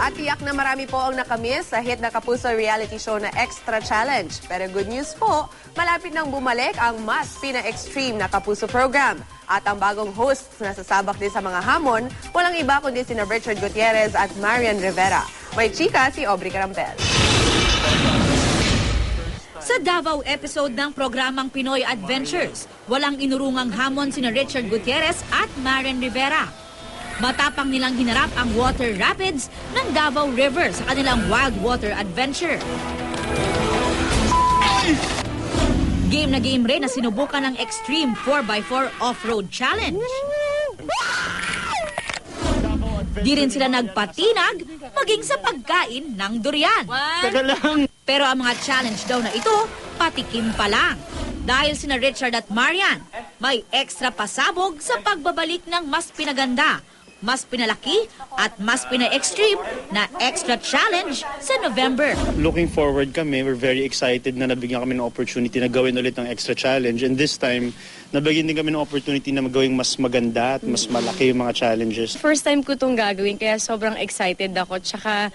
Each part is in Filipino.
At tiyak na marami po ang nakamiss sa hit na Kapuso reality show na Extra Challenge. Pero good news po, malapit nang bumalik ang mas pina-extreme na Kapuso program. At ang bagong hosts na sasabak din sa mga hamon, walang iba kundi sina Richard Gutierrez at Marian Rivera. May chika si Aubrey Carampel. Sa Davao episode ng programang Pinoy Adventures, walang inurungang hamon sina Richard Gutierrez at Marian Rivera. Matapang nilang hinarap ang water rapids ng Davao River sa kanilang wild water adventure. Game na game rin na sinubukan ng Extreme 4x4 Off-Road Challenge. Di rin sila nagpatinag, maging sa pagkain ng durian. Pero ang mga challenge daw na ito, patikim pa lang. Dahil sina Richard at Marian, may extra pasabog sa pagbabalik ng mas pinaganda, mas pinalaki at mas pina-extreme na Extra Challenge sa November. Looking forward kami, we're very excited na nabigyan kami ng opportunity na gawin ulit ang Extra Challenge. And this time, nabigyan din kami ng opportunity na magawing mas maganda at mas malaki yung mga challenges. First time ko itong gagawin kaya sobrang excited ako. Tsaka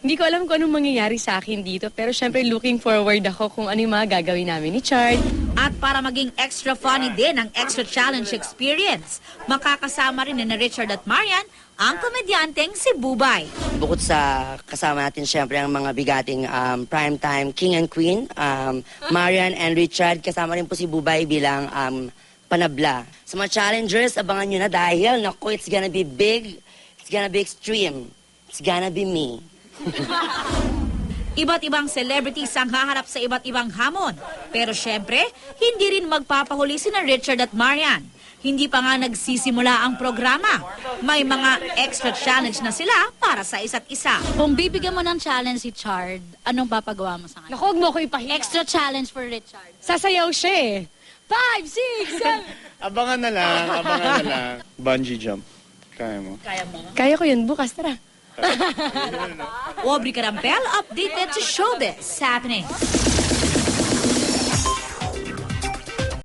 hindi ko alam kung anong mangyayari sa akin dito. Pero syempre looking forward ako kung ano yung mga gagawin namin ni Chard. At para maging extra funny din ang Extra Challenge experience, makakasama rin na Richard at Marian ang komedyanteng si Bubay. Bukod sa kasama natin syempre ang mga bigating primetime king and queen, Marian and Richard, kasama rin po si Bubay bilang panabla. Sa mga challengers, abangan nyo na dahil, naku, it's gonna be big, it's gonna be extreme, it's gonna be me. Iba't ibang celebrities ang haharap sa iba't ibang hamon. Pero syempre, hindi rin magpapahuli sina Richard at Marian. Hindi pa nga nagsisimula ang programa. May mga extra challenge na sila para sa isa't isa. Kung bibigyan mo ng challenge si Chard, anong papagawa mo sa kanya? Naku, huwag mo ko ipahiya. Extra challenge for Richard. Sasayaw siya eh. 5, 6, 7. Abangan na lang. Bungee jump. Kaya mo? Kaya ko yun bukas, tara. Aubrey Carampel, updated to Showbiz Happening.